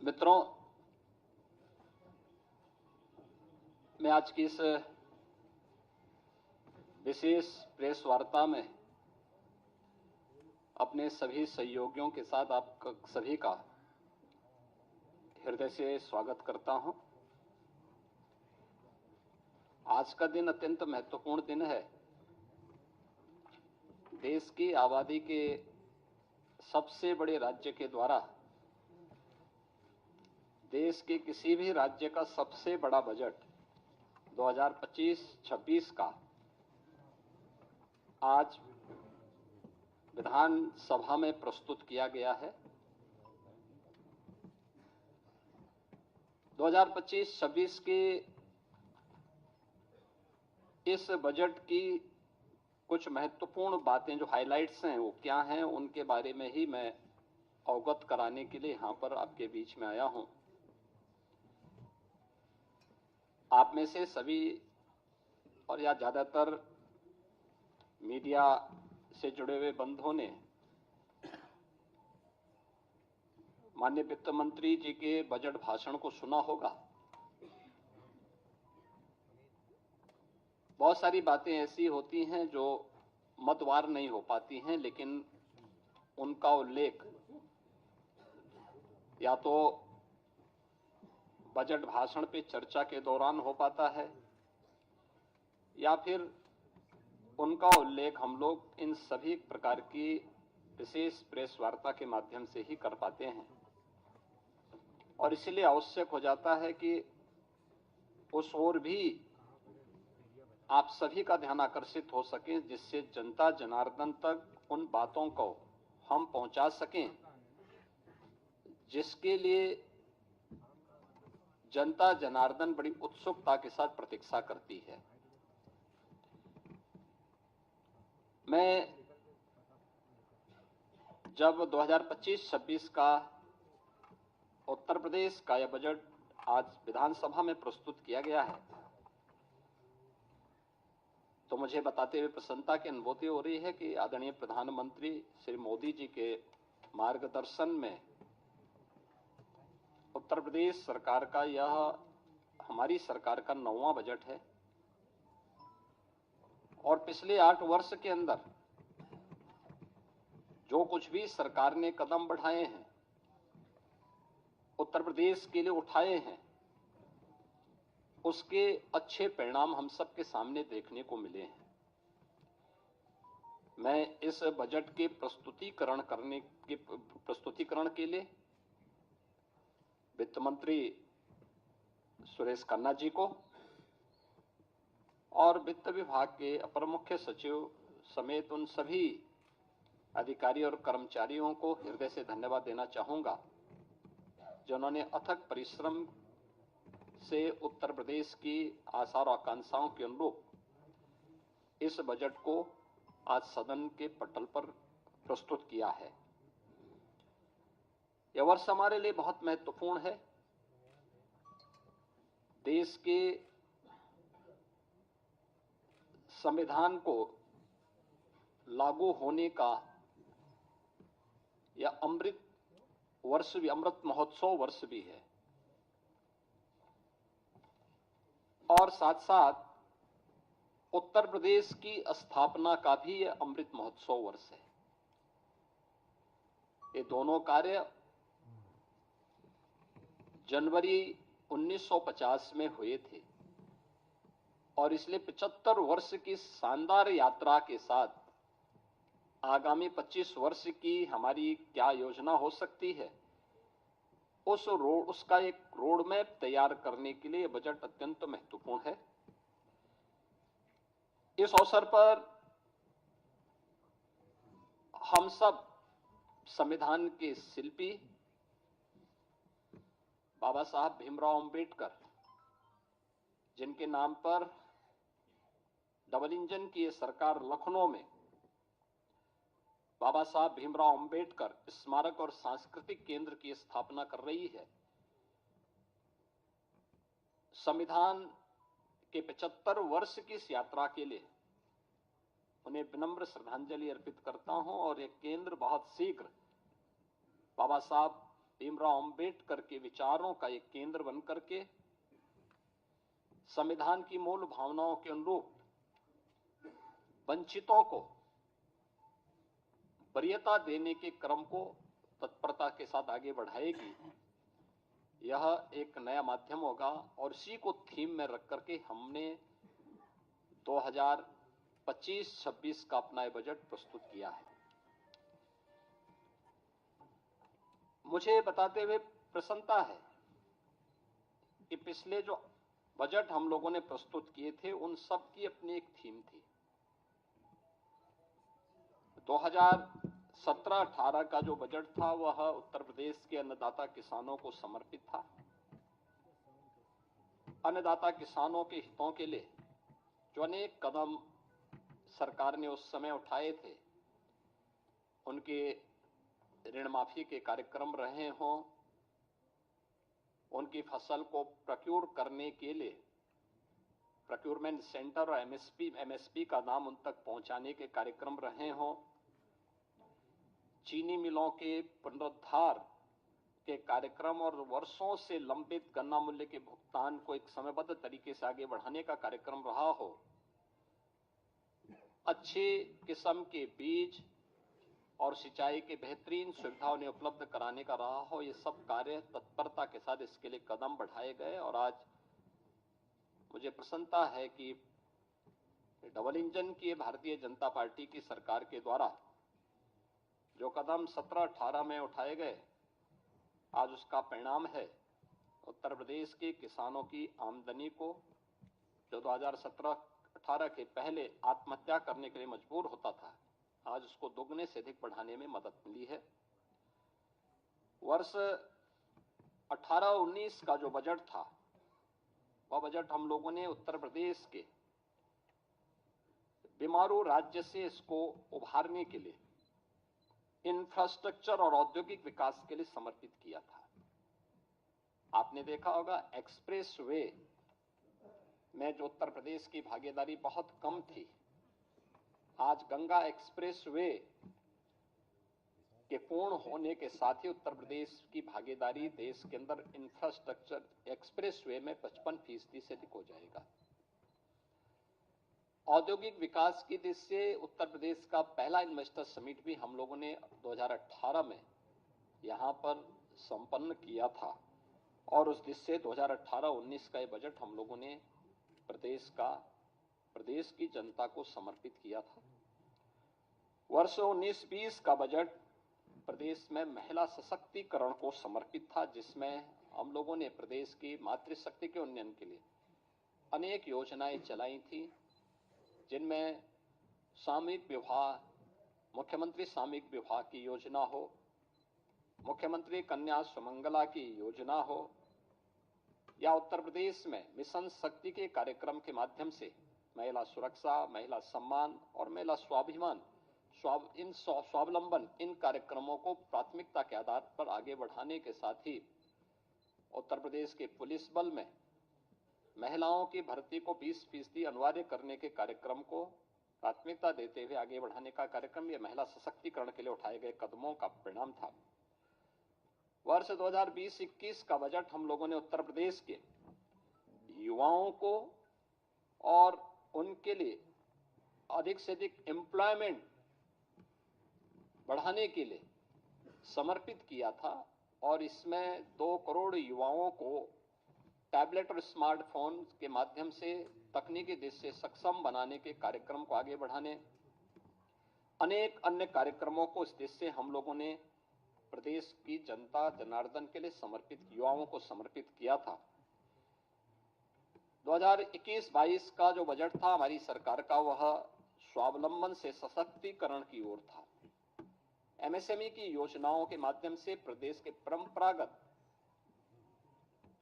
मित्रों, मैं आज की इस विशेष प्रेस वार्ता में अपने सभी सहयोगियों के साथ आप सभी का हृदय से स्वागत करता हूं। आज का दिन अत्यंत महत्वपूर्ण दिन है। देश की आबादी के सबसे बड़े राज्य के द्वारा देश के किसी भी राज्य का सबसे बड़ा बजट 2025-26 का आज विधानसभा में प्रस्तुत किया गया है। 2025-26 के इस बजट की कुछ महत्वपूर्ण बातें जो हाइलाइट्स हैं वो क्या हैं, उनके बारे में ही मैं अवगत कराने के लिए यहां पर आपके बीच में आया हूं। आप में से सभी और या ज्यादातर मीडिया से जुड़े हुए बंधुओं ने माननीय वित्त मंत्री जी के बजट भाषण को सुना होगा। बहुत सारी बातें ऐसी होती हैं जो मतवार नहीं हो पाती हैं, लेकिन उनका उल्लेख या तो बजट भाषण पे चर्चा के दौरान हो पाता है या फिर उनका उल्लेख हम लोग इन सभी प्रकार की विशेष प्रेस वार्ता के माध्यम से ही कर पाते हैं। और इसलिए आवश्यक हो जाता है कि उस ओर भी आप सभी का ध्यान आकर्षित हो सके, जिससे जनता जनार्दन तक उन बातों को हम पहुंचा सकें जिसके लिए जनता जनार्दन बड़ी उत्सुकता के साथ प्रतीक्षा करती है। मैं जब 2025-26 का उत्तर प्रदेश का यह बजट आज विधानसभा में प्रस्तुत किया गया है तो मुझे बताते हुए प्रसन्नता की अनुभूति हो रही है कि आदरणीय प्रधानमंत्री श्री मोदी जी के मार्गदर्शन में उत्तर प्रदेश सरकार का यह हमारी सरकार का 9वां बजट है और पिछले 8 वर्ष के अंदर जो कुछ भी सरकार ने कदम बढ़ाए हैं, उत्तर प्रदेश के लिए उठाए हैं, उसके अच्छे परिणाम हम सबके सामने देखने को मिले हैं। मैं इस बजट के प्रस्तुतिकरण के लिए वित्त मंत्री सुरेश खन्ना जी को और वित्त विभाग के अपर मुख्य सचिव समेत उन सभी अधिकारी और कर्मचारियों को हृदय से धन्यवाद देना चाहूंगा जिन्होंने अथक परिश्रम से उत्तर प्रदेश की आशा और आकांक्षाओं के अनुरूप इस बजट को आज सदन के पटल पर प्रस्तुत किया है। यह वर्ष हमारे लिए बहुत महत्वपूर्ण है। देश के संविधान को लागू होने का यह अमृत महोत्सव वर्ष भी है और साथ साथ उत्तर प्रदेश की स्थापना का भी यह अमृत महोत्सव वर्ष है। ये दोनों कार्य जनवरी 1950 में हुए थे और इसलिए 75 वर्ष की शानदार यात्रा के साथ आगामी 25 वर्ष की हमारी क्या योजना हो सकती है, उसका एक रोड मैप तैयार करने के लिए बजट अत्यंत महत्वपूर्ण है। इस अवसर पर हम सब संविधान के शिल्पी बाबा साहब भीमराव अंबेडकर, जिनके नाम पर डबल इंजन की सरकार लखनऊ में बाबा साहब भीमराव अंबेडकर स्मारक और सांस्कृतिक केंद्र की स्थापना कर रही है, संविधान के 75 वर्ष की इस यात्रा के लिए उन्हें विनम्र श्रद्धांजलि अर्पित करता हूं और यह केंद्र बहुत शीघ्र बाबा साहब भीमराव अंबेडकर के विचारों का एक केंद्र बनकर के संविधान की मूल भावनाओं के अनुरूप वंचितों को वरीयता देने के क्रम को तत्परता के साथ आगे बढ़ाएगी। यह एक नया माध्यम होगा और इसी को थीम में रख करके हमने 2025-26 का अपना ये बजट प्रस्तुत किया है। मुझे बताते हुए प्रसन्नता है कि पिछले जो बजट हम लोगों ने प्रस्तुत किए थे उन सब की अपनी एक थीम थी। 2017-18 का जो बजट था वह उत्तर प्रदेश के अन्नदाता किसानों को समर्पित था। अन्नदाता किसानों के हितों के लिए जो अनेक कदम सरकार ने उस समय उठाए थे, उनके ऋण माफी के कार्यक्रम रहे हों, उनकी फसल को प्रोक्योर करने के लिए प्रोक्योरमेंट सेंटर और एमएसपी का नाम उन तक पहुंचाने के कार्यक्रम रहे हों, चीनी मिलों के पुनरुद्धार के कार्यक्रम और वर्षों से लंबित गन्ना मूल्य के भुगतान को एक समयबद्ध तरीके से आगे बढ़ाने का कार्यक्रम रहा हो, अच्छे किस्म के बीज और सिंचाई के बेहतरीन सुविधा उन्हें उपलब्ध कराने का रहा हो, ये सब कार्य तत्परता के साथ इसके लिए कदम बढ़ाए गए। और आज मुझे प्रसन्नता है कि डबल इंजन की भारतीय जनता पार्टी की सरकार के द्वारा जो कदम 17-18 में उठाए गए, आज उसका परिणाम है उत्तर प्रदेश के किसानों की आमदनी को, जो 2017-18 के पहले आत्महत्या करने के लिए मजबूर होता था, आज उसको दोगुने से अधिक बढ़ाने में मदद मिली है। वर्ष 18-19 का जो बजट था, वह बजट हम लोगों ने उत्तर प्रदेश के बीमारू राज्य से इसको उभारने के लिए इंफ्रास्ट्रक्चर और औद्योगिक विकास के लिए समर्पित किया था। आपने देखा होगा एक्सप्रेस वे में जो उत्तर प्रदेश की भागीदारी बहुत कम थी, आज गंगा एक्सप्रेस वे के पूर्ण होने के साथ ही उत्तर प्रदेश की भागीदारी देश के अंदर इंफ्रास्ट्रक्चर एक्सप्रेस वे में 55% से अधिक हो जाएगा। औद्योगिक विकास की दृष्टि से उत्तर प्रदेश का पहला इन्वेस्टर समिट भी हम लोगों ने 2018 में यहां पर संपन्न किया था और उस दृष्टि से 2018-19 का ये बजट हम लोगों ने प्रदेश की जनता को समर्पित किया था। वर्ष 19-20 का बजट प्रदेश में महिला सशक्तिकरण को समर्पित था, जिसमें हम लोगों ने प्रदेश की मातृशक्ति के उन्नयन के लिए अनेक योजनाएं चलाई थी, जिनमें सामूहिक विवाह, मुख्यमंत्री सामूहिक विवाह की योजना हो, मुख्यमंत्री कन्या सुमंगला की योजना हो, या उत्तर प्रदेश में मिशन शक्ति के कार्यक्रम के माध्यम से महिला सुरक्षा, महिला सम्मान और महिला स्वाभिमान, स्वावलंबन, इन कार्यक्रमों को प्राथमिकता के आधार पर आगे बढ़ाने के साथ ही उत्तर प्रदेश के पुलिस बल में महिलाओं की भर्ती को 20% अनिवार्य करने के कार्यक्रम को प्राथमिकता देते हुए आगे बढ़ाने का कार्यक्रम, यह महिला सशक्तिकरण के लिए उठाए गए कदमों का परिणाम था। वर्ष 2020-21 का बजट हम लोगों ने उत्तर प्रदेश के युवाओं को और उनके लिए अधिक से अधिक एम्प्लॉयमेंट बढ़ाने के लिए समर्पित किया था और इसमें 2 करोड़ युवाओं को टैबलेट और स्मार्टफोन के माध्यम से तकनीकी दृष्टि से सक्षम बनाने के कार्यक्रम को आगे बढ़ाने, अनेक अन्य कार्यक्रमों को इस दृष्टि से हम लोगों ने प्रदेश की जनता जनार्दन के लिए समर्पित, युवाओं को समर्पित किया था। 2021-22 का जो बजट था हमारी सरकार का, वह स्वावलंबन से सशक्तिकरण की ओर था। एमएसएमई की योजनाओं के माध्यम से प्रदेश के परंपरागत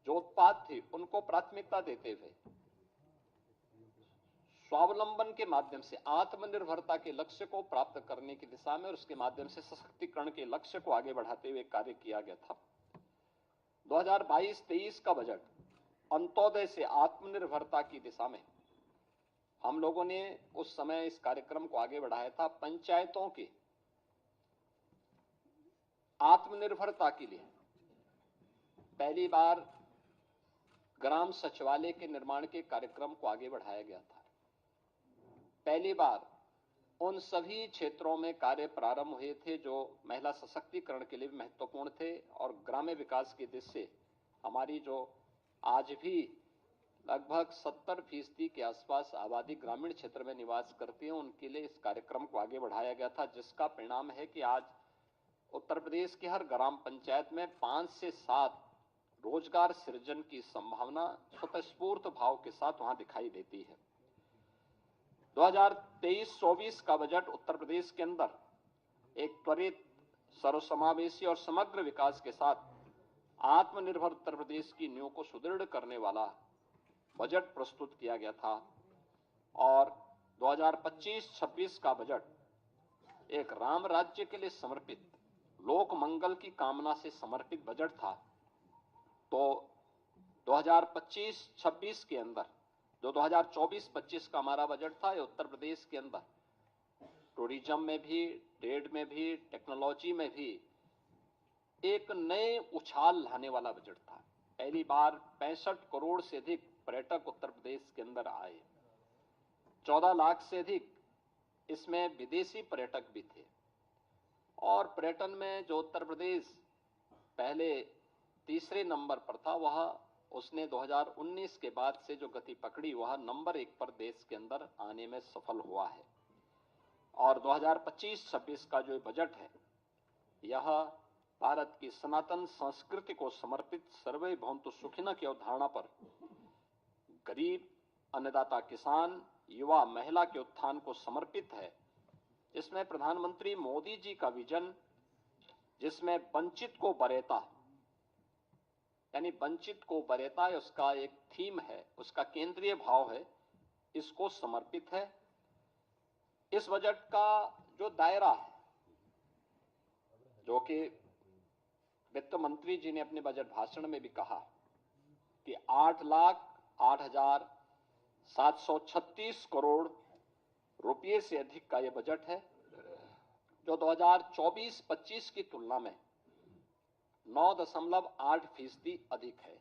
जो उत्पाद थे उनको प्राथमिकता देते हुए स्वावलंबन के माध्यम से आत्मनिर्भरता के लक्ष्य को प्राप्त करने की दिशा में और उसके माध्यम से सशक्तिकरण के लक्ष्य को आगे बढ़ाते हुए कार्य किया गया था। 2022-23 का बजट अंत्योदय से आत्मनिर्भरता की दिशा में हम लोगों ने उस समय इस कार्यक्रम को आगे बढ़ाया था। पंचायतों की आत्मनिर्भरता के लिए पहली बार ग्राम सचिवालय के निर्माण के कार्यक्रम को आगे बढ़ाया गया था। पहली बार उन सभी क्षेत्रों में कार्य प्रारंभ हुए थे जो महिला सशक्तिकरण के लिए भी महत्वपूर्ण थे और ग्राम्य विकास की दृष्टि से हमारी जो आज भी लगभग 70% के आसपास आबादी ग्रामीण क्षेत्र में निवास करती है, उनके लिए इस कार्यक्रम को आगे बढ़ाया गया था, जिसका परिणाम है कि आज उत्तर प्रदेश के हर ग्राम पंचायत में 5 से 7 रोजगार सृजन की संभावना स्वतःस्फूर्त भाव के साथ वहां दिखाई देती है। 2023-24 का बजट उत्तर प्रदेश के अंदर एक त्वरित, सर्वसमावेशी और समग्र विकास के साथ आत्मनिर्भर उत्तर प्रदेश की नींव को सुदृढ़ करने वाला बजट प्रस्तुत किया गया था और 2025-26 का बजट एक राम राज्य के लिए समर्पित, लोक मंगल की कामना से समर्पित बजट था। तो 2025-26 के अंदर जो 2024-25 का हमारा बजट था, ये उत्तर प्रदेश के अंदर टूरिज्म में भी, ट्रेड में भी, टेक्नोलॉजी में भी एक नए उछाल लाने वाला बजट था। पहली बार 65 करोड़ से अधिक पर्यटक उत्तर प्रदेश के अंदर आए। 14 लाख से अधिक इसमें विदेशी पर्यटक भी थे और पर्यटन में जो उत्तर प्रदेश पहले तीसरे नंबर पर था, वह उसने 2019 के बाद से जो गति पकड़ी, वह नंबर 1 पर देश के अंदर आने में सफल हुआ है। और 2025-26 का जो बजट है, यह भारत की सनातन संस्कृति को समर्पित सर्वे भवन्तु सुखिनः की अवधारणा पर गरीब, अन्नदाता किसान, युवा, महिला के उत्थान को समर्पित है, जिसमें प्रधानमंत्री मोदी जी का विजन, जिसमें वंचित को वरीयता, यानी वंचित को वरीयता उसका एक थीम है, उसका केंद्रीय भाव है, इसको समर्पित है। इस बजट का जो दायरा है, जो कि वित्त मंत्री जी ने अपने बजट भाषण में भी कहा कि 8,08,736 करोड़ रुपये से अधिक का यह बजट है, जो 2024-25 की तुलना में 9.8% अधिक है।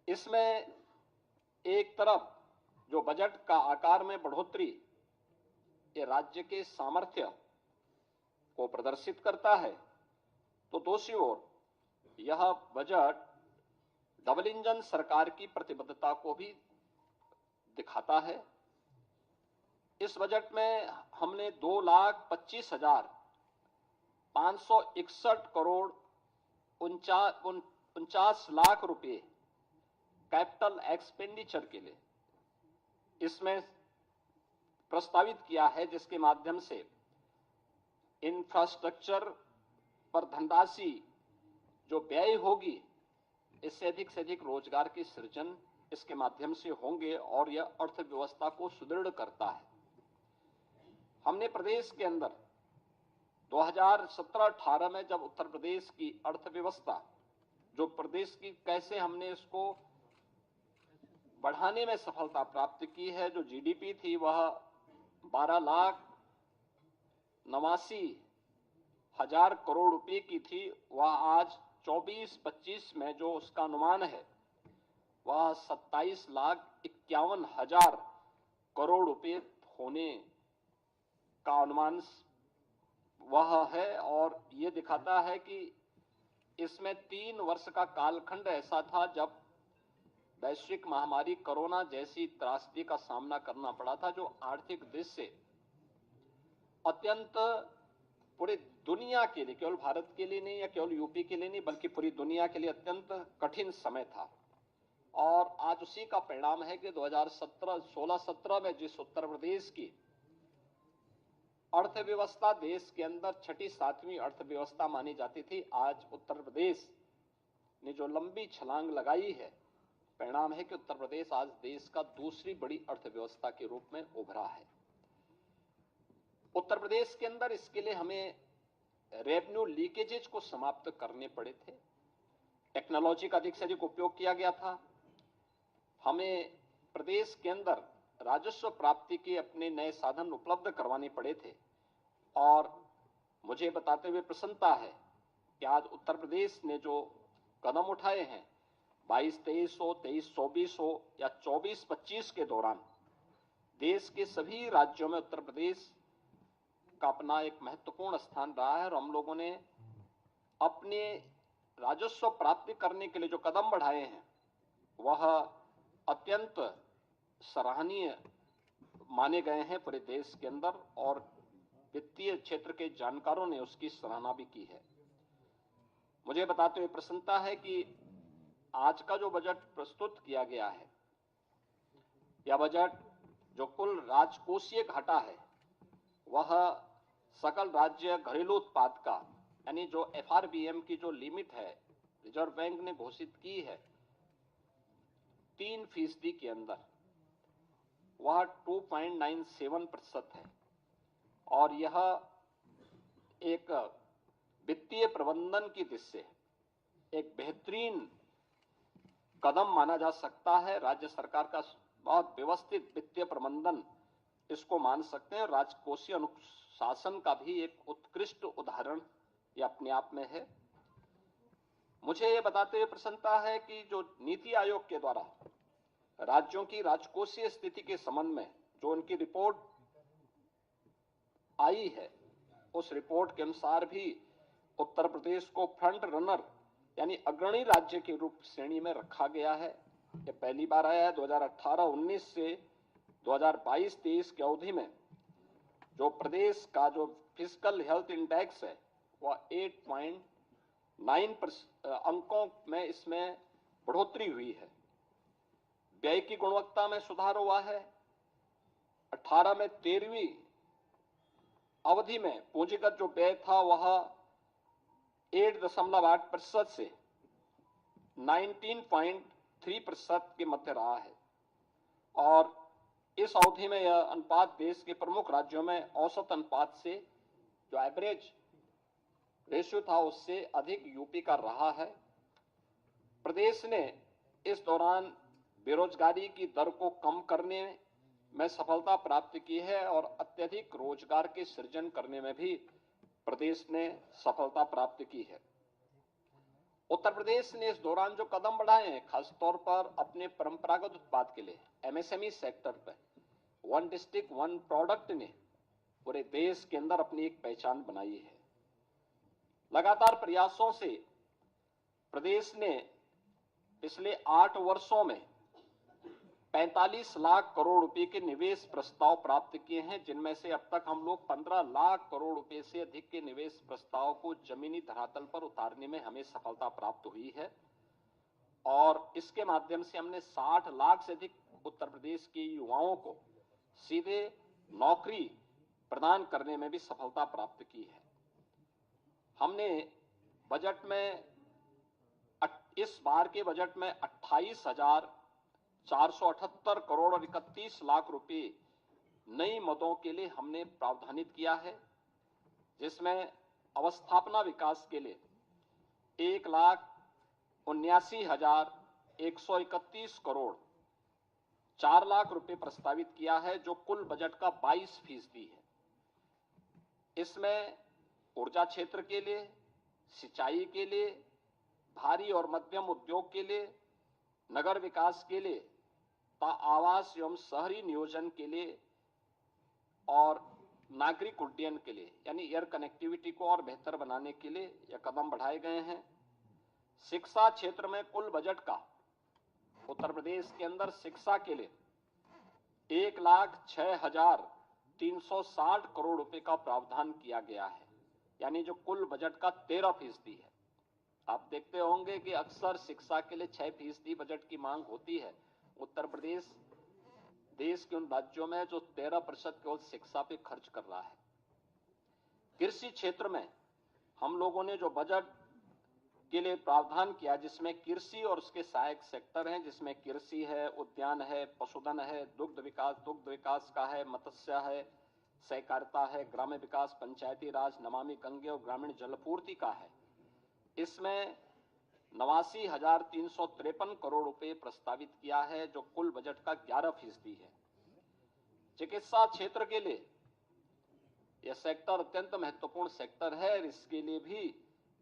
इसमें एक तरफ जो बजट का आकार में बढ़ोतरी ये राज्य के सामर्थ्य को प्रदर्शित करता है, तो दूसरी ओर यह बजट डबल इंजन सरकार की प्रतिबद्धता को भी दिखाता है। इस बजट में हमने 2,25,561 करोड़ 49 लाख रुपए कैपिटल एक्सपेंडिचर के लिए इसमें प्रस्तावित किया है, जिसके माध्यम से इंफ्रास्ट्रक्चर पर धनराशि जो व्यय होगी, इससे अधिक रोजगार की सृजन इसके माध्यम से होंगे और यह अर्थव्यवस्था को सुदृढ़ करता है। हमने प्रदेश के अंदर 2017-18 में जब उत्तर प्रदेश की अर्थव्यवस्था, जो प्रदेश की कैसे हमने इसको बढ़ाने में सफलता प्राप्त की है, जो जीडीपी थी वह 12,89,000 करोड़ रुपए की थी, वह आज 24-25 में जो उसका अनुमान है वह 27,51,000 करोड़ रुपए होने का अनुमान वह है। और ये दिखाता है कि इसमें 3 वर्ष का कालखंड ऐसा था जब वैश्विक महामारी कोरोना जैसी त्रासदी का सामना करना पड़ा था, जो आर्थिक दृष्टि से अत्यंत पूरी दुनिया के लिए, केवल भारत के लिए नहीं या केवल यूपी के लिए नहीं, बल्कि पूरी दुनिया के लिए अत्यंत कठिन समय था। और आज उसी का परिणाम है कि 2016-17 में जिस उत्तर प्रदेश की अर्थव्यवस्था देश के अंदर 6ठी-7वीं अर्थव्यवस्था मानी जाती थी, आज उत्तर प्रदेश ने जो लंबी छलांग लगाई है, परिणाम है कि उत्तर प्रदेश आज देश का दूसरी बड़ी अर्थव्यवस्था के रूप में उभरा है। उत्तर प्रदेश के अंदर इसके लिए हमें रेवेन्यू लीकेजेज को समाप्त करने पड़े थे। टेक्नोलॉजी का अधिक से अधिक उपयोग किया गया था। हमें प्रदेश के अंदर राजस्व प्राप्ति के अपने नए साधन उपलब्ध करवाने पड़े थे। और मुझे बताते हुए प्रसन्नता है कि आज उत्तर प्रदेश ने जो कदम उठाए हैं, 22-23 हो, 23-24 हो या 24-25 के दौरान देश के सभी राज्यों में उत्तर प्रदेश का अपना एक महत्वपूर्ण स्थान रहा है और हम लोगों ने अपने राजस्व प्राप्ति करने के लिए जो कदम बढ़ाए हैं वह अत्यंत सराहनीय माने गए हैं पूरे देश के अंदर और वित्तीय क्षेत्र के जानकारों ने उसकी सराहना भी की है। मुझे बताते हुए प्रसन्नता है कि आज का जो बजट प्रस्तुत किया गया है, यह बजट जो कुल राजकोषीय घाटा है वह सकल राज्य घरेलू उत्पाद का यानी जो FRBM की जो लिमिट है रिजर्व बैंक ने घोषित की है 3% के अंदर, वह 2.97% है और यह एक वित्तीय प्रबंधन की दृष्टि से एक बेहतरीन कदम माना जा सकता है। राज्य सरकार का बहुत व्यवस्थित वित्तीय प्रबंधन इसको मान सकते हैं। राजकोषीय अनुशासन का भी एक उत्कृष्ट उदाहरण यह अपने आप में है। मुझे ये बताते हुए प्रसन्नता है कि जो नीति आयोग के द्वारा राज्यों की राजकोषीय स्थिति के संबंध में जो उनकी रिपोर्ट आई है, उस रिपोर्ट के अनुसार भी उत्तर प्रदेश को फ्रंट रनर यानी अग्रणी राज्य के रूप श्रेणी में रखा गया है। यह पहली बार आया है। 2018-19 से 2022-23 की अवधि में जो प्रदेश का जो फिस्कल हेल्थ इंडेक्स है वह 8.9 अंकों में इसमें बढ़ोतरी हुई है। व्यय की गुणवत्ता में सुधार हुआ है। 18 में 13वीं अवधि में पूंजीगत जो व्यय था वह 8.8% से 19.3% के मध्य रहा है और इस अवधि में यह अनुपात देश के प्रमुख राज्यों में औसत अनुपात से जो एवरेज रेशियो था उससे अधिक यूपी का रहा है। प्रदेश ने इस दौरान बेरोजगारी की दर को कम करने में सफलता प्राप्त की है और अत्यधिक रोजगार के सृजन करने में भी प्रदेश ने सफलता प्राप्त की है। उत्तर प्रदेश ने इस दौरान जो कदम बढ़ाए हैं, खासतौर पर अपने परंपरागत उत्पाद के लिए MSME सेक्टर पर वन डिस्ट्रिक्ट वन प्रोडक्ट ने पूरे देश के अंदर अपनी एक पहचान बनाई है। लगातार प्रयासों से प्रदेश ने पिछले 8 वर्षों में 45 लाख करोड़ रुपए के निवेश प्रस्ताव प्राप्त किए हैं, जिनमें से अब तक हम लोग 15 लाख करोड़ रुपए से अधिक के निवेश प्रस्ताव को जमीनी धरातल पर उतारने में हमें सफलता प्राप्त हुई है और इसके माध्यम से हमने 60 लाख से अधिक उत्तर प्रदेश के युवाओं को सीधे नौकरी प्रदान करने में भी सफलता प्राप्त की है। हमने बजट में इस बार के बजट में 28,478 करोड़ और 31 लाख रुपए नई मदों के लिए हमने प्रावधानित किया है, जिसमें अवस्थापना विकास के लिए 1,79,131 करोड़ 4 लाख रुपए प्रस्तावित किया है, जो कुल बजट का 22% है। इसमें ऊर्जा क्षेत्र के लिए, सिंचाई के लिए, भारी और मध्यम उद्योग के लिए, नगर विकास के लिए, आवास एवं शहरी नियोजन के लिए और नागरिक उड्डयन के लिए यानी एयर कनेक्टिविटी को और बेहतर बनाने के लिए यह कदम बढ़ाए गए हैं। शिक्षा क्षेत्र में कुल बजट का उत्तर प्रदेश के अंदर शिक्षा के लिए 1,06,360 करोड़ रुपए का प्रावधान किया गया है, यानी जो कुल बजट का 13% है। आप देखते होंगे कि अक्सर शिक्षा के लिए 6% बजट की मांग होती है। उत्तर प्रदेश देश के उन राज्यों में जो 13% केवल शिक्षा पे खर्च कर रहा है। कृषि क्षेत्र में हम लोगों ने जो बजट के लिए प्रावधान किया, जिसमें कृषि और उसके सहायक सेक्टर हैं, जिसमें कृषि है, उद्यान है, पशुधन है, दुग्ध विकास का है, मत्स्य है, सहकारिता है, ग्राम्य विकास, पंचायती राज, नमामि गंगे और ग्रामीण जलपूर्ति का है। इसमें 89,353 करोड़ रुपए प्रस्तावित किया है, जो कुल बजट का 11% है। चिकित्सा क्षेत्र के लिए यह सेक्टर अत्यंत महत्वपूर्ण सेक्टर है और इसके लिए भी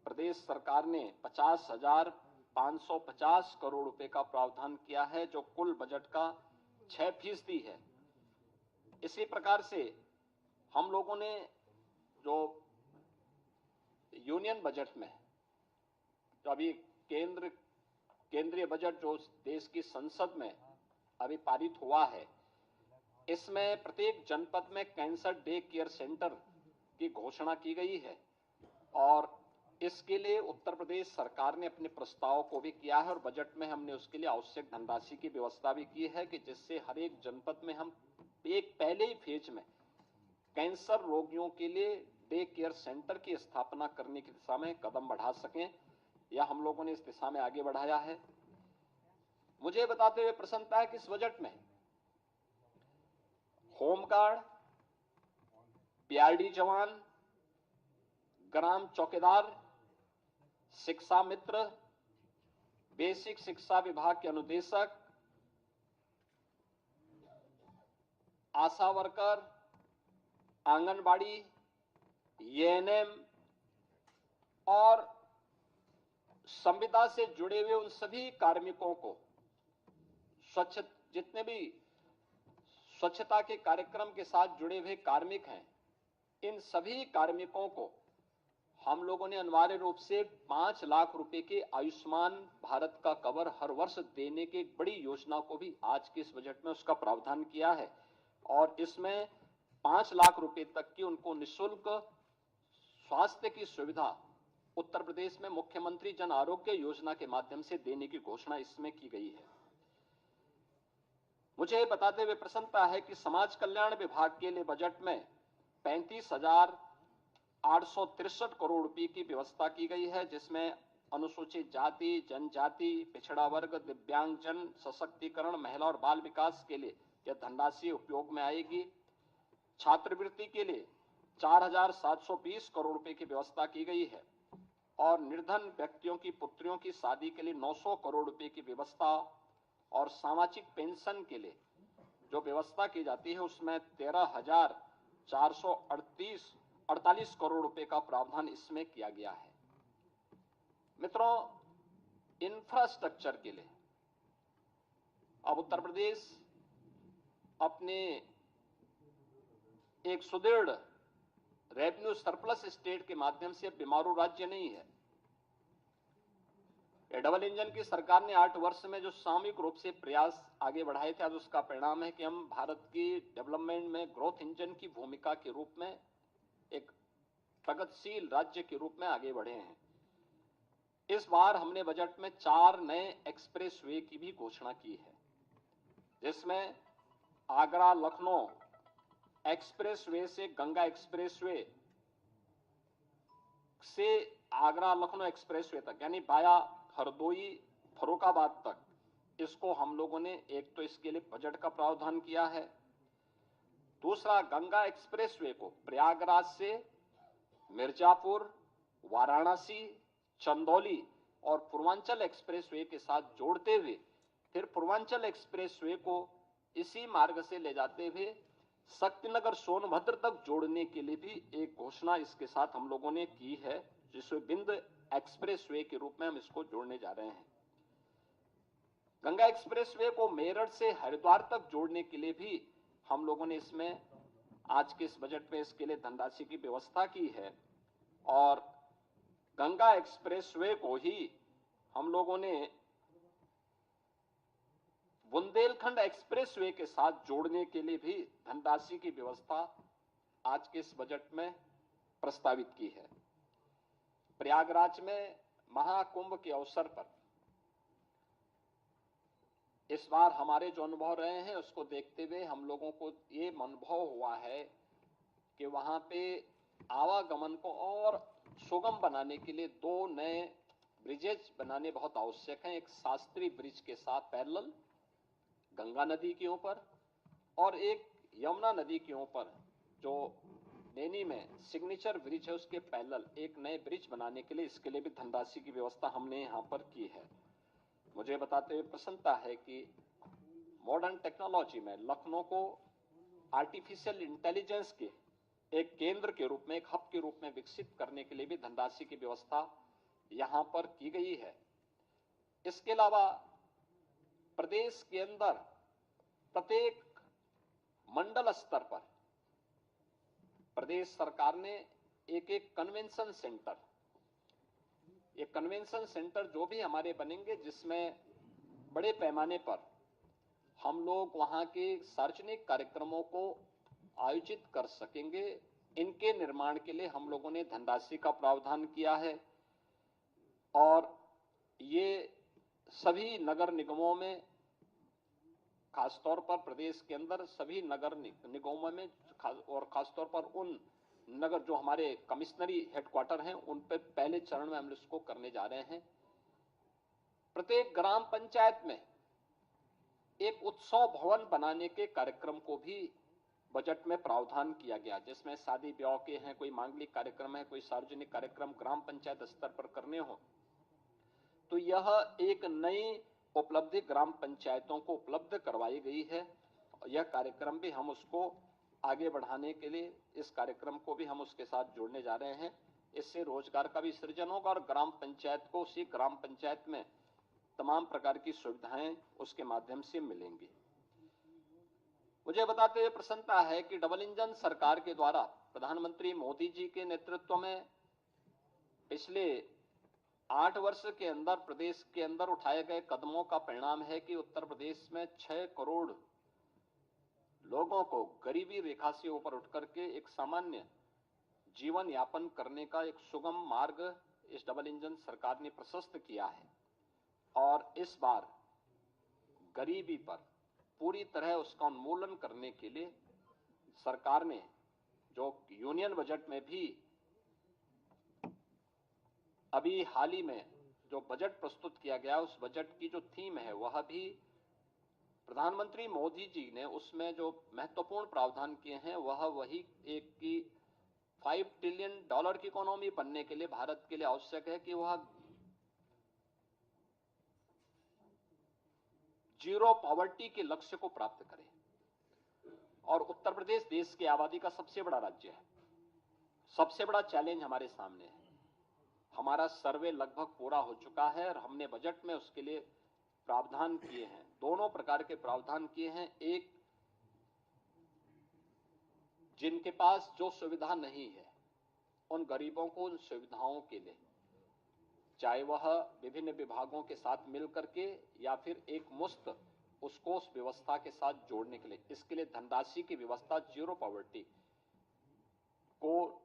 प्रदेश सरकार ने 50,000 550 करोड़ रुपए का प्रावधान किया है, जो कुल बजट का 6% है। इसी प्रकार से हम लोगों ने जो यूनियन बजट में जो अभी केंद्रीय बजट जो देश की संसद में अभी पारित हुआ है, इसमें प्रत्येक जनपद में कैंसर डे केयर सेंटर की घोषणा की गई है और इसके लिए उत्तर प्रदेश सरकार ने अपने प्रस्ताव को भी किया है और बजट में हमने उसके लिए आवश्यक धनराशि की व्यवस्था भी की है कि जिससे हर एक जनपद में हम एक पहले ही फेज में कैंसर रोगियों के लिए डे केयर सेंटर की स्थापना करने की दिशा में कदम बढ़ा सकें। या हम लोगों ने इस दिशा में आगे बढ़ाया है। मुझे बताते हुए प्रसन्नता है कि इस बजट में होमगार्ड, पीआरडी जवान, ग्राम चौकीदार, शिक्षा मित्र, बेसिक शिक्षा विभाग के अनुदेशक, आशा वर्कर, आंगनबाड़ी, एएनएम और संविदा से जुड़े हुए उन सभी कार्मिकों को जितने भी स्वच्छता के कार्यक्रम के साथ जुड़े हुए कार्मिक हैं, इन सभी कार्मिकों को हम लोगों ने अनिवार्य रूप से 5 लाख रुपए के आयुष्मान भारत का कवर हर वर्ष देने की एक बड़ी योजना को भी आज के इस बजट में उसका प्रावधान किया है और इसमें 5 लाख रुपए तक की उनको निःशुल्क स्वास्थ्य की सुविधा उत्तर प्रदेश में मुख्यमंत्री जन आरोग्य योजना के माध्यम से देने की घोषणा इसमें की गई है। मुझे बताते हुए प्रसन्नता है कि समाज कल्याण विभाग के लिए बजट में 35,863 करोड़ रुपए की व्यवस्था की गई है, जिसमें अनुसूचित जाति, जनजाति, पिछड़ा वर्ग, दिव्यांगजन सशक्तिकरण, महिला और बाल विकास के लिए यह धनराशि उपयोग में आएगी। छात्रवृत्ति के लिए 4,720 करोड़ रुपए की व्यवस्था की गई है और निर्धन व्यक्तियों की पुत्रियों की शादी के लिए 900 करोड़ रुपए की व्यवस्था और सामाजिक पेंशन के लिए जो व्यवस्था की जाती है उसमें 13,448 करोड़ रुपए का प्रावधान इसमें किया गया है। मित्रों, इंफ्रास्ट्रक्चर के लिए अब उत्तर प्रदेश अपने एक सुदृढ़ रेवेन्यू सरप्लस स्टेट के माध्यम से बीमारू राज्य नहीं है। डबल इंजन की सरकार ने 8 वर्ष में जो सामूहिक रूप से प्रयास आगे बढ़ाए थे, आज उसका परिणाम है कि हम भारत की डेवलपमेंट में ग्रोथ इंजन की भूमिका के रूप में एक प्रगतिशील राज्य के रूप में आगे बढ़े हैं। इस बार हमने बजट में 4 नए एक्सप्रेसवे की भी घोषणा की है, जिसमें आगरा लखनऊ एक्सप्रेसवे से गंगा एक्सप्रेसवे से आगरा लखनऊ एक्सप्रेसवे तक यानी बाया हरदोई फर्रुखाबाद तक, इसको हम लोगों ने एक तो इसके लिए बजट का प्रावधान किया है। दूसरा, गंगा एक्सप्रेसवे को प्रयागराज से मिर्जापुर, वाराणसी, चंदौली और पूर्वांचल एक्सप्रेसवे के साथ जोड़ते हुए फिर पूर्वांचल एक्सप्रेसवे को इसी मार्ग से ले जाते हुए शक्तिनगर सोनभद्र तक जोड़ने के लिए भी एक घोषणा इसके साथ हम लोगों ने की है, जिसमें बिंद एक्सप्रेसवे के रूप में हम इसको जोड़ने जा रहे हैं। गंगा एक्सप्रेसवे को मेरठ से हरिद्वार तक जोड़ने के लिए भी हम लोगों ने इसमें आज के इस बजट में इसके लिए धनराशि की व्यवस्था की है और गंगा एक्सप्रेसवे को ही हम लोगों ने बुंदेलखंड एक्सप्रेसवे के साथ जोड़ने के लिए भी धनराशि की व्यवस्था आज के इस बजट में प्रस्तावित की है। प्रयागराज में महाकुंभ के अवसर पर इस बार हमारे जो अनुभव रहे हैं उसको देखते हुए हम लोगों को ये अनुभव हुआ है कि वहां पे आवागमन को और सुगम बनाने के लिए 2 नए ब्रिजेज बनाने बहुत आवश्यक हैं। एक शास्त्री ब्रिज के साथ पैरेलल गंगा नदी के ऊपर और एक यमुना नदी के ऊपर जो नैनी में सिग्नेचर ब्रिज है उसके पैरेलल एक नए ब्रिज बनाने के लिए इसके लिए भी धनराशि की व्यवस्था हमने यहां पर की है। मुझे बताते हुए प्रसन्नता है कि मॉडर्न टेक्नोलॉजी में लखनऊ को आर्टिफिशियल इंटेलिजेंस के एक केंद्र के रूप में, एक हब के रूप में विकसित करने के लिए भी धनराशि की व्यवस्था यहां पर की गई है। इसके अलावा प्रदेश के अंदर प्रत्येक मंडल स्तर पर प्रदेश सरकार ने एक एक कन्वेंशन सेंटर जो भी हमारे बनेंगे, जिसमें बड़े पैमाने पर हम लोग वहां के सार्वजनिक कार्यक्रमों को आयोजित कर सकेंगे। इनके निर्माण के लिए हम लोगों ने धनराशि का प्रावधान किया है और ये सभी नगर निगमों में, खासतौर पर प्रदेश के अंदर सभी नगर निगमों में और खासतौर पर उन नगर जो हमारे कमिश्नरी हेडक्वार्टर हैं, उन पर पहले चरण में हम इसको करने जा रहे हैं। प्रत्येक ग्राम पंचायत में एक उत्सव भवन बनाने के कार्यक्रम को भी बजट में प्रावधान किया गया, जिसमें शादी ब्याह के हैं, कोई मांगलिक कार्यक्रम है, कोई सार्वजनिक कार्यक्रम ग्राम पंचायत स्तर पर करने हो, तो यह एक नई उपलब्धि ग्राम पंचायतों को उपलब्ध करवाई गई है। यह कार्यक्रम भी हम उसको आगे बढ़ाने के लिए, इस कार्यक्रम को भी हम उसके साथ जोड़ने जा रहे हैं। इससे रोजगार का भी सृजन होगा और ग्राम पंचायत को, उसी ग्राम पंचायत में तमाम प्रकार की सुविधाएं उसके माध्यम से मिलेंगी। मुझे बताते हुए प्रसन्नता है कि डबल इंजन सरकार के द्वारा प्रधानमंत्री मोदी जी के नेतृत्व में पिछले 8 वर्ष के अंदर प्रदेश के अंदर उठाए गए कदमों का परिणाम है कि उत्तर प्रदेश में 6 करोड़ लोगों को गरीबी रेखा से ऊपर उठकर के एक सामान्य जीवन यापन करने का एक सुगम मार्ग इस डबल इंजन सरकार ने प्रशस्त किया है। और इस बार गरीबी पर पूरी तरह उसका उन्मूलन करने के लिए सरकार ने जो यूनियन बजट में भी अभी हाल ही में जो बजट प्रस्तुत किया गया, उस बजट की जो थीम है वह भी प्रधानमंत्री मोदी जी ने उसमें जो महत्वपूर्ण प्रावधान किए हैं वह वही एक कि $5 ट्रिलियन की इकोनॉमी बनने के लिए भारत के लिए आवश्यक है कि वह जीरो पॉवर्टी के लक्ष्य को प्राप्त करे। और उत्तर प्रदेश देश की आबादी का सबसे बड़ा राज्य है, सबसे बड़ा चैलेंज हमारे सामने है। हमारा सर्वे लगभग पूरा हो चुका है और हमने बजट में उसके लिए प्रावधान किए हैं, दोनों प्रकार के प्रावधान किए हैं। एक, जिनके पास जो सुविधा नहीं है उन गरीबों को उन सुविधाओं के लिए, चाहे वह विभिन्न विभागों के साथ मिलकर के या फिर एक मुश्त उसको उस व्यवस्था के साथ जोड़ने के लिए, इसके लिए धनराशि की व्यवस्था जीरो पॉवर्टी को,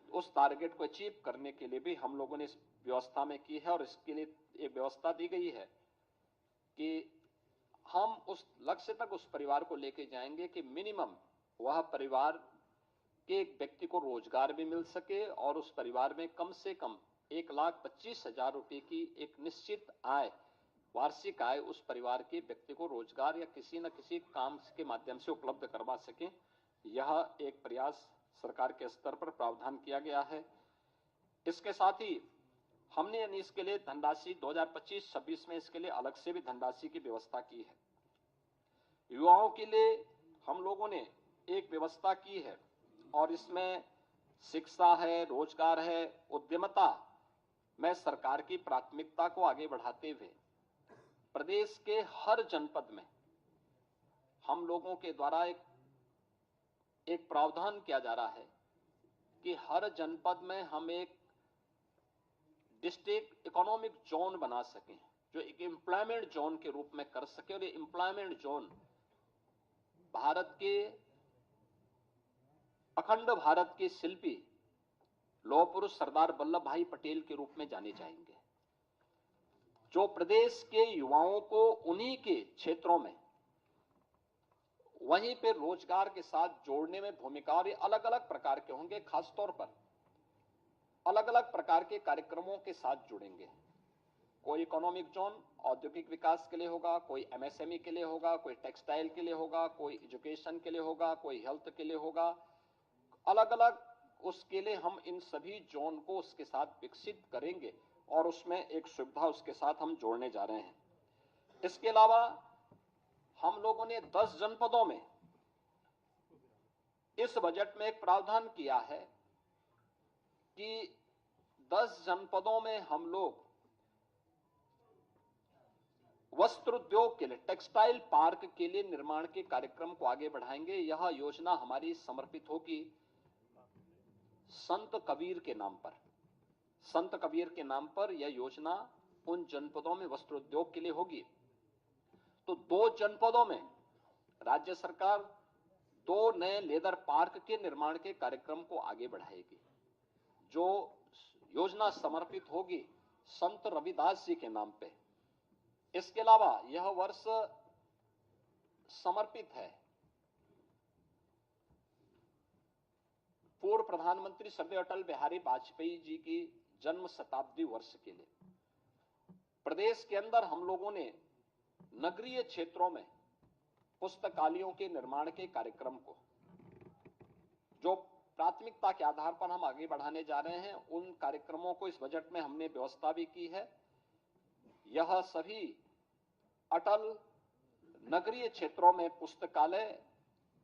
उस टारगेट को अचीव करने के लिए भी हम लोगों ने इस व्यवस्था में की है। और इसके लिए एक व्यवस्था दी गई है कि हम उस लक्ष्य तक उस परिवार को लेके जाएंगे कि मिनिमम वह परिवार के एक व्यक्ति को रोजगार भी मिल सके और उस परिवार में कम से कम 1,25,000 रुपए की एक निश्चित आय, वार्षिक आय उस परिवार के व्यक्ति को रोजगार या किसी न किसी काम के माध्यम से उपलब्ध करवा सके। यह एक प्रयास सरकार के स्तर पर प्रावधान किया गया है। इसके साथ ही हमने इसके लिए धनराशि 2025-26 में इसके लिए अलग से भी धनराशि की व्यवस्था की है। युवाओं के लिए हम लोगों ने एक व्यवस्था की है और इसमें शिक्षा है, रोजगार है, उद्यमिता में सरकार की प्राथमिकता को आगे बढ़ाते हुए प्रदेश के हर जनपद में हम लोगों के द्वारा एक प्रावधान किया जा रहा है कि हर जनपद में हम एक डिस्ट्रिक्ट इकोनॉमिक जोन बना सकें, जो एक एम्प्लॉयमेंट जोन के रूप में कर सके। और ये एम्प्लॉयमेंट जोन भारत के, अखंड भारत के शिल्पी लौह पुरुष सरदार वल्लभ भाई पटेल के रूप में जाने जाएंगे, जो प्रदेश के युवाओं को उन्हीं के क्षेत्रों में वहीं पे रोजगार के साथ जोड़ने में भूमिका, और ये अलग अलग प्रकार के होंगे, खासतौर पर अलग अलग प्रकार के कार्यक्रमों के साथ जुड़ेंगे। कोई इकोनॉमिक जोन औद्योगिक विकास के लिए होगा, कोई एमएसएमई के लिए होगा, कोई टेक्सटाइल के लिए होगा, कोई एजुकेशन के लिए होगा, कोई हेल्थ के लिए होगा। अलग अलग उसके लिए हम इन सभी जोन को उसके साथ विकसित करेंगे और उसमें एक सुविधा उसके साथ हम जोड़ने जा रहे हैं। इसके अलावा हम लोगों ने 10 जनपदों में इस बजट में एक प्रावधान किया है कि 10 जनपदों में हम लोग वस्त्र उद्योग के लिए, टेक्सटाइल पार्क के लिए निर्माण के कार्यक्रम को आगे बढ़ाएंगे। यह योजना हमारी समर्पित होगी संत कबीर के नाम पर। संत कबीर के नाम पर यह योजना उन जनपदों में वस्त्र उद्योग के लिए होगी। तो 2 जनपदों में राज्य सरकार 2 नए लेदर पार्क के निर्माण के कार्यक्रम को आगे बढ़ाएगी, जो योजना समर्पित होगी संत रविदास जी के नाम पे। इसके अलावा यह वर्ष समर्पित है पूर्व प्रधानमंत्री श्री अटल बिहारी वाजपेयी जी की जन्म शताब्दी वर्ष के लिए। प्रदेश के अंदर हम लोगों ने नगरीय क्षेत्रों में पुस्तकालयों के निर्माण के कार्यक्रम को, जो प्राथमिकता के आधार पर हम आगे बढ़ाने जा रहे हैं, उन कार्यक्रमों को इस बजट में हमने व्यवस्था भी की है। यह सभी अटल नगरीय क्षेत्रों में पुस्तकालय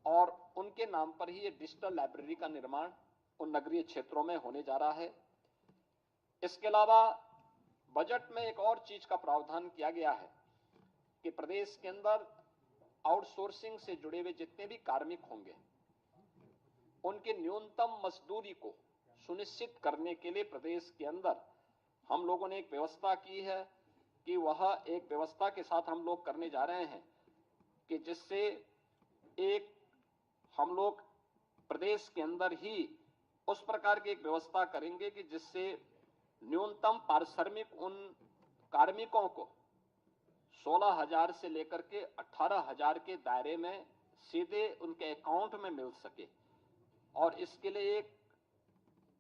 और उनके नाम पर ही ये डिजिटल लाइब्रेरी का निर्माण उन नगरीय क्षेत्रों में होने जा रहा है। इसके अलावा बजट में एक और चीज का प्रावधान किया गया है कि प्रदेश के अंदर आउटसोर्सिंग से जुड़े हुए जितने भी कार्मिक होंगे, उनके न्यूनतम मजदूरी को सुनिश्चित करने के लिए प्रदेश के अंदर हम लोगों ने एक व्यवस्था की है कि वह एक व्यवस्था के साथ हम लोग करने जा रहे हैं कि जिससे एक हम लोग प्रदेश के अंदर ही उस प्रकार की एक व्यवस्था करेंगे कि जिससे न्यूनतम पारिश्रमिक उन कार्मिकों को 16,000 से लेकर के 18,000 के दायरे में सीधे उनके अकाउंट में मिल सके। और इसके लिए एक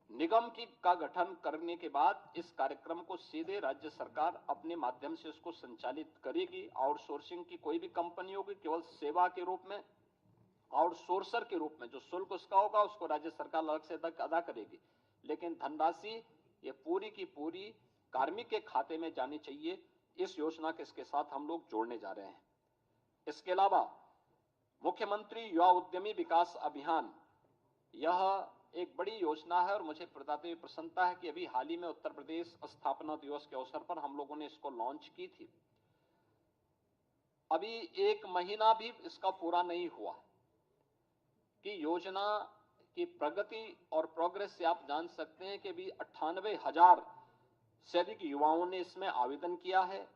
निगम का गठन करने के बाद इस कार्यक्रम को सीधे राज्य सरकार अपने माध्यम से उसको संचालित करेगी। आउटसोर्सिंग की कोई भी कंपनी होगी, केवल सेवा के रूप में, आउटसोर्सर के रूप में जो शुल्क उसका होगा उसको राज्य सरकार अलग से अदा करेगी, लेकिन धनराशि ये पूरी की पूरी कार्मिक के खाते में जानी चाहिए। इस योजना के इसके साथ हम लोग जोड़ने जा रहे हैं। इसके अलावा मुख्यमंत्री युवा उद्यमी विकास अभियान, यह एक बड़ी योजना है और मुझे बताते हुए प्रसन्नता है कि अभी हाल ही में उत्तर प्रदेश स्थापना दिवस के अवसर पर हम लोगों ने इसको लॉन्च की थी। अभी 1 महीना भी इसका पूरा नहीं हुआ कि योजना की प्रगति और प्रोग्रेस से आप जान सकते हैं कि अभी 98,000 से अधिक युवाओं ने इसमें आवेदन किया है।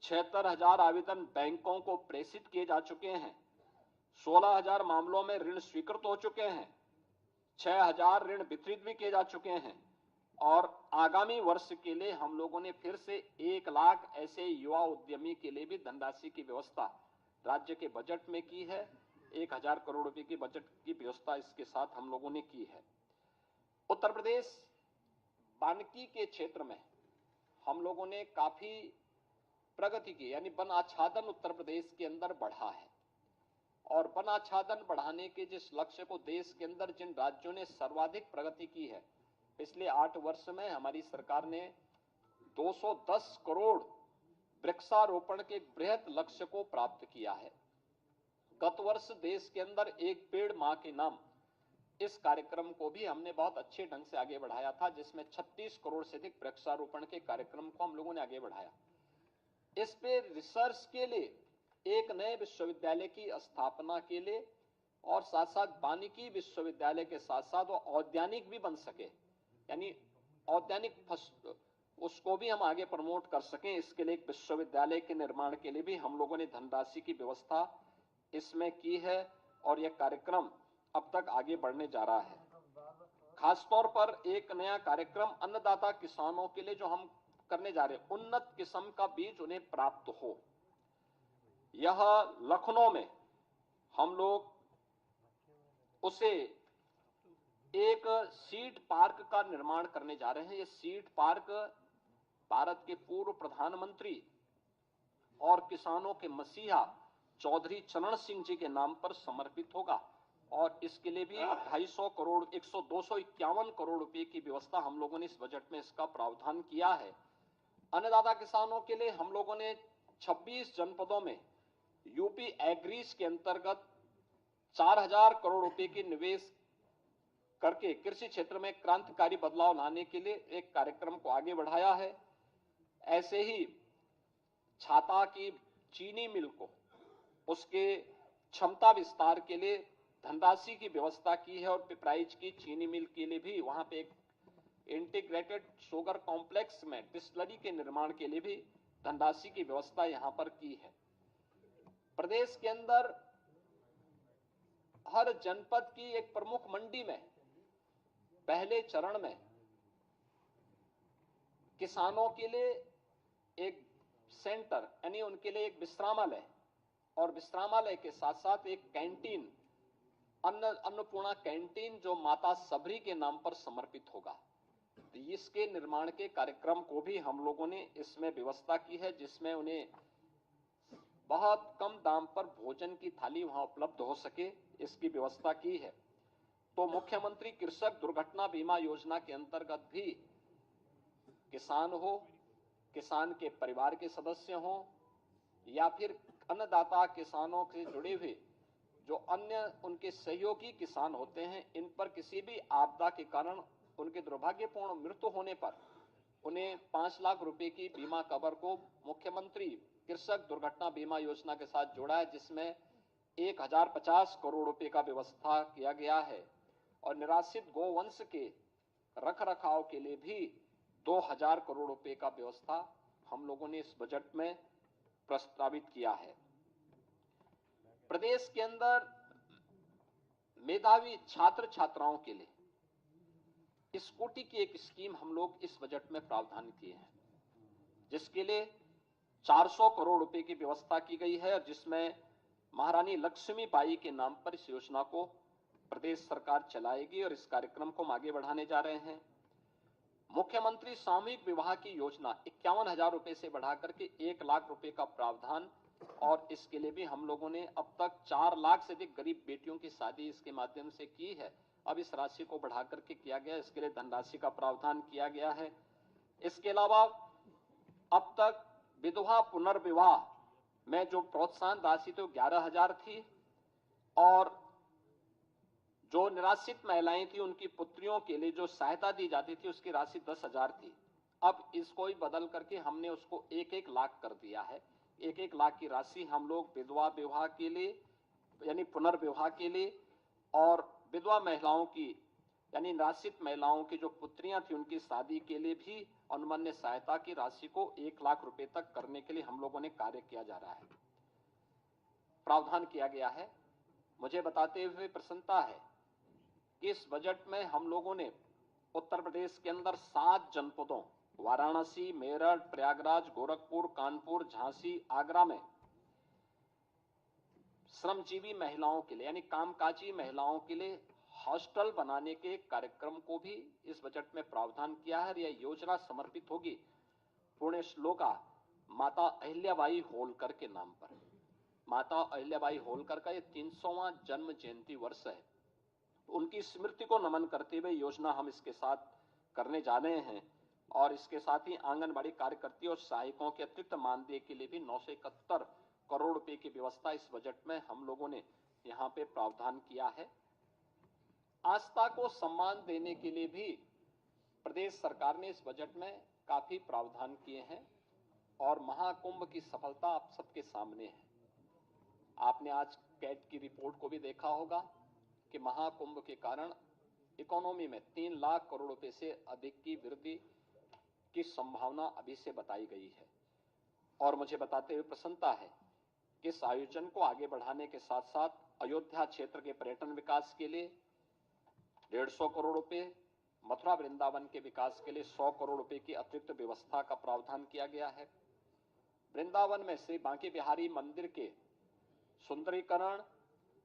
76,000 आवेदन बैंकों को प्रेषित किए जा चुके हैं। 16,000 मामलों में ऋण स्वीकृत हो चुके हैं। 6,000 ऋण वितरित भी किए जा चुके हैं। और आगामी वर्ष के लिए हम लोगों ने फिर से 1 लाख ऐसे युवा उद्यमी के लिए भी धनराशि की व्यवस्था राज्य के बजट में की है। 1,000 करोड़ रुपए की बजट की व्यवस्था इसके साथ हम लोगों ने की है। उत्तर प्रदेश वानिकी के क्षेत्र में हम लोगों ने काफी प्रगति की, यानी वन आच्छादन उत्तर प्रदेश के अंदर बढ़ा है। और वन आच्छादन बढ़ाने के जिस लक्ष्य को देश के अंदर जिन राज्यों ने सर्वाधिक प्रगति की है, पिछले 8 वर्ष में हमारी सरकार ने 210 करोड़ वृक्षारोपण के बृहत लक्ष्य को प्राप्त किया है। गत वर्ष देश के अंदर एक पेड़ मां के नाम, इस कार्यक्रम को भी हमने बहुत अच्छे ढंग से आगे बढ़ाया था, जिसमें 36 करोड़ से अधिक वृक्षारोपण के कार्यक्रम को हम लोगों ने आगे बढ़ाया। इस पे रिसर्च के लिए एक नए विश्वविद्यालय की स्थापना के लिए और साथ साथ वानिकी विश्वविद्यालय के साथ साथ वो औद्यानिक भी बन सके, यानी औद्यानिक उसको भी हम आगे प्रमोट कर सकें, इसके लिए एक विश्वविद्यालय के निर्माण के लिए भी हम लोगों ने धनराशि की व्यवस्था इसमें की है। और यह कार्यक्रम अब तक आगे बढ़ने जा रहा है। खासतौर पर एक नया कार्यक्रम अन्नदाता किसानों के लिए जो हम करने जा रहे हैं, उन्नत किस्म का बीज उन्हें प्राप्त हो। यह लखनऊ में हम लोग उसे एक सीड पार्क का निर्माण करने जा रहे हैं। यह सीड पार्क भारत के पूर्व प्रधानमंत्री और किसानों के मसीहा चौधरी चरण सिंह जी के नाम पर समर्पित होगा। और इसके लिए भी 250 करोड़ 251 करोड़ रुपए की व्यवस्था हम लोगों ने इस बजट में इसका प्रावधान किया है। अन्नदाता किसानों के लिए हम लोगों ने 26 जनपदों में यूपी एग्रीज के अंतर्गत 4,000 करोड़ रुपए की निवेश करके कृषि क्षेत्र में क्रांतिकारी बदलाव लाने के लिए एक कार्यक्रम को आगे बढ़ाया है। ऐसे ही छाता की चीनी मिल को उसके क्षमता विस्तार के लिए धनराशि की व्यवस्था की है और पिपराइच की चीनी मिल के लिए भी वहां पे एक इंटीग्रेटेड शुगर कॉम्प्लेक्स में डिस्टिलरी के निर्माण के लिए भी धनराशि की व्यवस्था यहां पर की है। प्रदेश के अंदर हर जनपद की एक प्रमुख मंडी में पहले चरण में किसानों के लिए एक सेंटर यानी उनके लिए एक विश्रामालय और विश्रामालय के साथ साथ एक कैंटीन अन्नपूर्णा कैंटीन जो माता सबरी के नाम पर समर्पित होगा, तो इसके निर्माण के कार्यक्रम को भी हम लोगों ने इसमें व्यवस्था की है, जिसमें उन्हें बहुत कम दाम पर भोजन की थाली वहां उपलब्ध हो सके, इसकी व्यवस्था की है। तो मुख्यमंत्री कृषक दुर्घटना बीमा योजना के अंतर्गत भी किसान हो, किसान के परिवार के सदस्य हो या फिर अन्नदाता किसानों से जुड़े हुए जो अन्य उनके सहयोगी किसान होते हैं, इन पर किसी भी आपदा के कारण उनके दुर्भाग्यपूर्ण मृत्यु होने पर उन्हें 5 लाख रुपए की बीमा कवर को मुख्यमंत्री कृषक दुर्घटना बीमा योजना के साथ जोड़ा है, जिसमें 1050 करोड़ रुपए का व्यवस्था किया गया है और निराश्रित गोवंश के रख रखाव के लिए भी 2000 करोड़ रुपए का व्यवस्था हम लोगों ने इस बजट में प्रस्तावित किया है। प्रदेश के अंदर मेधावी छात्र छात्राओं के लिए स्कूटी की एक स्कीम हम लोग इस बजट में प्रावधान किए हैं, जिसके लिए 400 करोड़ रुपए की व्यवस्था की गई है, जिसमें महारानी लक्ष्मीबाई के नाम पर इस योजना को प्रदेश सरकार चलाएगी और इस कार्यक्रम को हम आगे बढ़ाने जा रहे हैं। मुख्यमंत्री सामूहिक विवाह की योजना 51,000 रुपए से बढ़ाकर के 1 लाख रुपए का प्रावधान, और इसके लिए भी हम लोगों ने अब तक 4 लाख से अधिक गरीब बेटियों की शादी इसके माध्यम से की है। अब इस राशि को बढ़ाकर के किया गया, इसके लिए धनराशि का प्रावधान किया गया है। इसके अलावा अब तक विधवा पुनर्विवाह में जो प्रोत्साहन राशि थी 11,000 थी और जो निराश्रित महिलाएं थी उनकी पुत्रियों के लिए जो सहायता दी जाती थी उसकी राशि 10,000 थी। अब इसको ही बदल करके हमने उसको 1-1 लाख कर दिया है। 1-1 लाख की राशि हम लोग विधवा विवाह के लिए यानी पुनर्विवाह के लिए और विधवा महिलाओं की यानी निराश्रित महिलाओं की जो पुत्रियां थी उनकी शादी के लिए भी अनुमन्य सहायता की राशि को 1 लाख रुपए तक करने के लिए हम लोगों ने कार्य किया जा रहा है, प्रावधान किया गया है। मुझे बताते हुए प्रसन्नता है कि इस बजट में हम लोगों ने उत्तर प्रदेश के अंदर 7 जनपदों वाराणसी, मेरठ, प्रयागराज, गोरखपुर, कानपुर, झांसी, आगरा में श्रमजीवी महिलाओं के लिए यानी कामकाजी महिलाओं के लिए हॉस्टल बनाने के कार्यक्रम को भी इस बजट में प्रावधान किया है। यह योजना समर्पित होगी पुण्य श्लोका माता अहिल्याबाई होलकर के नाम पर। माता अहिल्याबाई होलकर का यह 300वां जन्म जयंती वर्ष है, उनकी स्मृति को नमन करते हुए योजना हम इसके साथ करने जा रहे हैं और इसके साथ ही आंगनबाड़ी कार्यकर्ती और सहायकों के अतिरिक्त मानदेय के लिए भी 971 करोड़ रुपए की व्यवस्था इस बजट में हम लोगों ने यहां पे प्रावधान किया है। आस्था को सम्मान देने के लिए भी प्रदेश सरकार ने इस बजट में काफी प्रावधान किए हैं और महाकुंभ की सफलता आप सबके सामने है। आपने आज कैट की रिपोर्ट को भी देखा होगा कि महाकुंभ के कारण इकोनॉमी में 3 लाख करोड़ रुपए से अधिक की वृद्धि की संभावना अभी से बताई गई है और मुझे बताते हुए प्रसन्नता है कि इस आयोजन को आगे बढ़ाने के साथ साथ अयोध्या क्षेत्र के पर्यटन विकास के लिए 150 करोड़ रुपए, मथुरा वृंदावन के विकास के लिए 100 करोड़ रुपए की अतिरिक्त व्यवस्था का प्रावधान किया गया है। वृंदावन में श्री बांके बिहारी मंदिर के सुंदरीकरण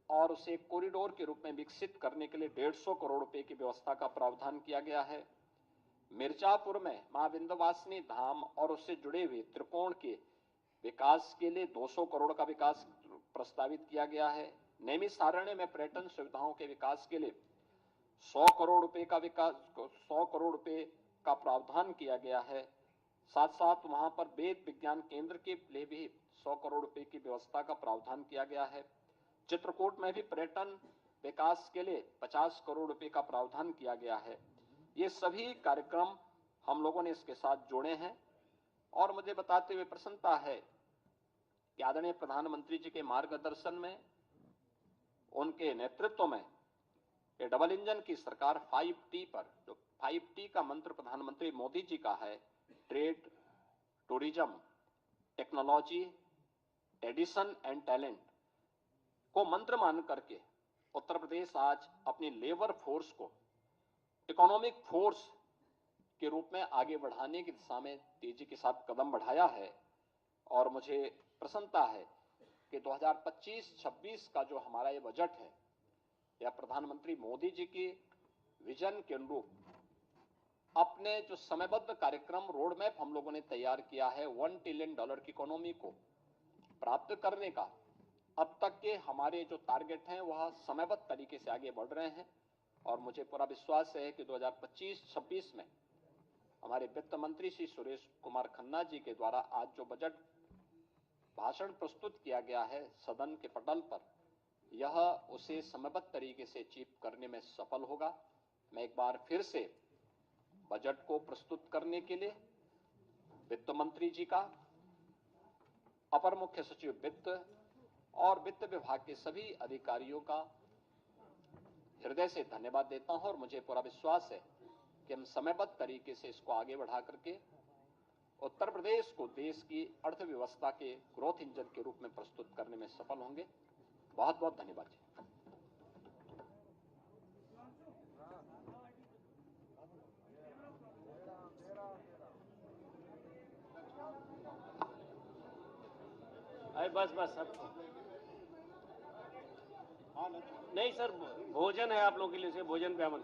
और उसे कॉरिडोर के रूप में विकसित करने के लिए 150 करोड़ रुपए की व्यवस्था का प्रावधान किया गया है। मिर्जापुर में मां विंध्यवासिनी धाम और उससे जुड़े हुए त्रिकोण के विकास के लिए 200 करोड़ का विकास प्रस्तावित किया गया है। नैमिषारण्य में पर्यटन सुविधाओं के विकास के लिए 100 करोड़ रुपए का विकास 100 करोड़ रुपए का प्रावधान किया गया है। साथ साथ वहां पर वेद विज्ञान केंद्र के लिए भी 100 करोड़ रुपए की व्यवस्था का प्रावधान किया गया है। चित्रकूट में भी पर्यटन विकास के लिए 50 करोड़ रुपए का प्रावधान किया गया है। ये सभी कार्यक्रम हम लोगों ने इसके साथ जोड़े हैं और मुझे बताते हुए प्रसन्नता है कि आदरणीय प्रधानमंत्री जी के मार्गदर्शन में, उनके नेतृत्व में ये डबल इंजन की सरकार 5T पर, जो 5T का मंत्र प्रधानमंत्री मोदी जी का है, trade, tourism, technology, addition and talent को मंत्र मान करके उत्तर प्रदेश आज अपनी लेबर फोर्स को इकोनॉमिक फोर्स के रूप में आगे बढ़ाने की दिशा में तेजी के साथ कदम बढ़ाया है। और मुझे प्रसन्नता है कि 2025-26 का जो हमारा ये बजट है, यह प्रधानमंत्री मोदी जी की विजन के अनुरूप अपने जो समयबद्ध कार्यक्रम रोड मैप हम लोगों ने तैयार किया है, $1 ट्रिलियन की इकोनॉमी को प्राप्त करने का अब तक के हमारे जो टारगेट हैं वह समयबद्ध तरीके से आगे बढ़ रहे हैं। और मुझे पूरा विश्वास है कि 2025-26 में हमारे वित्त मंत्री श्री सुरेश कुमार खन्ना जी के द्वारा आज जो बजट भाषण प्रस्तुत किया गया है सदन के पटल पर, यह उसे समयबद्ध तरीके से अचीव करने में सफल होगा। मैं एक बार फिर से बजट को प्रस्तुत करने के लिए वित्त मंत्री जी का, अपर मुख्य सचिव वित्त और वित्त विभाग के सभी अधिकारियों का हृदय से धन्यवाद देता हूं। और मुझे पूरा विश्वास है कि हम समयबद्ध तरीके से इसको आगे बढ़ा करके उत्तर प्रदेश को देश की अर्थव्यवस्था के ग्रोथ इंजन के रूप में प्रस्तुत करने में सफल होंगे। बहुत बहुत धन्यवाद जी। अरे बस सब नहीं सर, भोजन है आप लोगों के लिए, से भोजन पे अमल।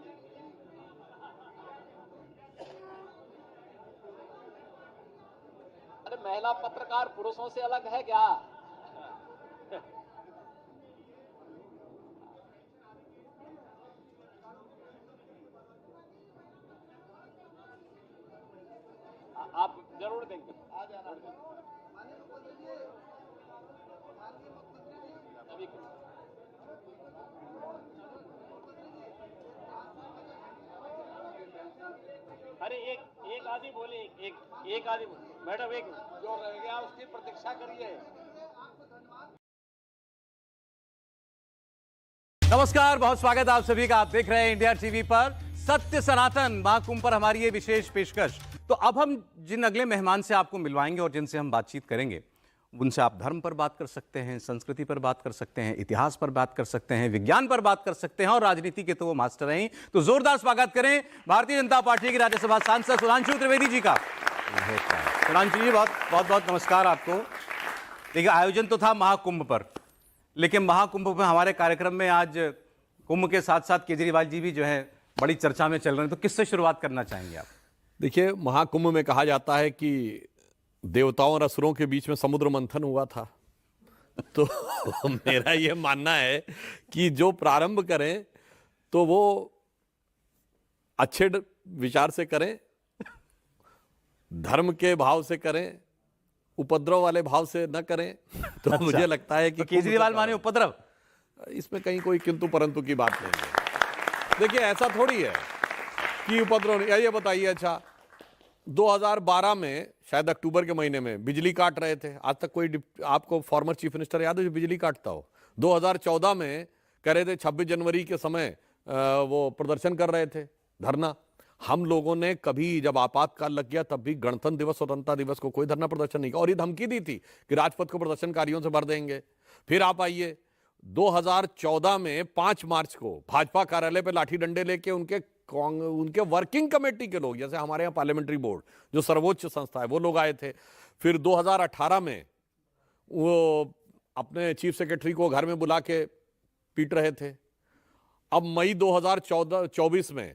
अरे महिला पत्रकार पुरुषों से अलग है क्या? आप जरूर देंगे, आ जाना। अरे एक आदि बोले, एक आदि मैडम, एक जो रह गया उसकी प्रतीक्षा करिए। नमस्कार, बहुत स्वागत है आप सभी का। आप देख रहे हैं इंडिया टीवी पर सत्य सनातन महाकुंभ पर हमारी ये विशेष पेशकश। तो अब हम जिन अगले मेहमान से आपको मिलवाएंगे और जिनसे हम बातचीत करेंगे, उनसे आप धर्म पर बात कर सकते हैं, संस्कृति पर बात कर सकते हैं, इतिहास पर बात कर सकते हैं, विज्ञान पर बात कर सकते हैं और राजनीति के तो वो मास्टर हैं। तो जोरदार स्वागत करें भारतीय जनता पार्टी के राज्यसभा सांसद सुधांशु त्रिवेदी जी का। सुधांशु जी, बहुत बहुत नमस्कार आपको। देखिए, आयोजन तो था महाकुंभ पर, लेकिन महाकुंभ में हमारे कार्यक्रम में आज कुंभ के साथ साथ केजरीवाल जी भी जो है बड़ी चर्चा में चल रहे हैं। तो किससे शुरुआत करना चाहेंगे आप? देखिए, महाकुंभ में कहा जाता है कि देवताओं और असुरों के बीच में समुद्र मंथन हुआ था। तो मेरा ये मानना है कि जो प्रारंभ करें तो वो अच्छे विचार से करें, धर्म के भाव से करें, उपद्रव वाले भाव से न करें। तो अच्छा, मुझे लगता है कि तो केजरीवाल माने उपद्रव, इसमें कहीं कोई किंतु परंतु की बात नहीं है। देखिए, ऐसा थोड़ी है कि उपद्रव। ये बताइए, अच्छा 2012 में शायद अक्टूबर के महीने में बिजली काट रहे थे। आज तक कोई आपको फॉर्मर चीफ मिनिस्टर याद है जो बिजली काटता हो? 2014 में कह रहे थे 26 जनवरी के समय वो प्रदर्शन कर रहे थे, धरना। हम लोगों ने कभी, जब आपातकाल लग गया तब भी गणतंत्र दिवस, स्वतंत्रता दिवस को कोई धरना प्रदर्शन नहीं किया। और ये धमकी दी थी कि राजपथ को प्रदर्शनकारियों से भर देंगे। फिर आप आइए, 2014 में 5 मार्च को भाजपा कार्यालय पे लाठी डंडे लेके उनके वर्किंग कमेटी के लोग, जैसे हमारे यहाँ पार्लियामेंट्री बोर्ड जो सर्वोच्च संस्था है, वो लोग आए थे। फिर 2018 में वो अपने चीफ सेक्रेटरी को घर में बुला के पीट रहे थे। अब मई 2024 में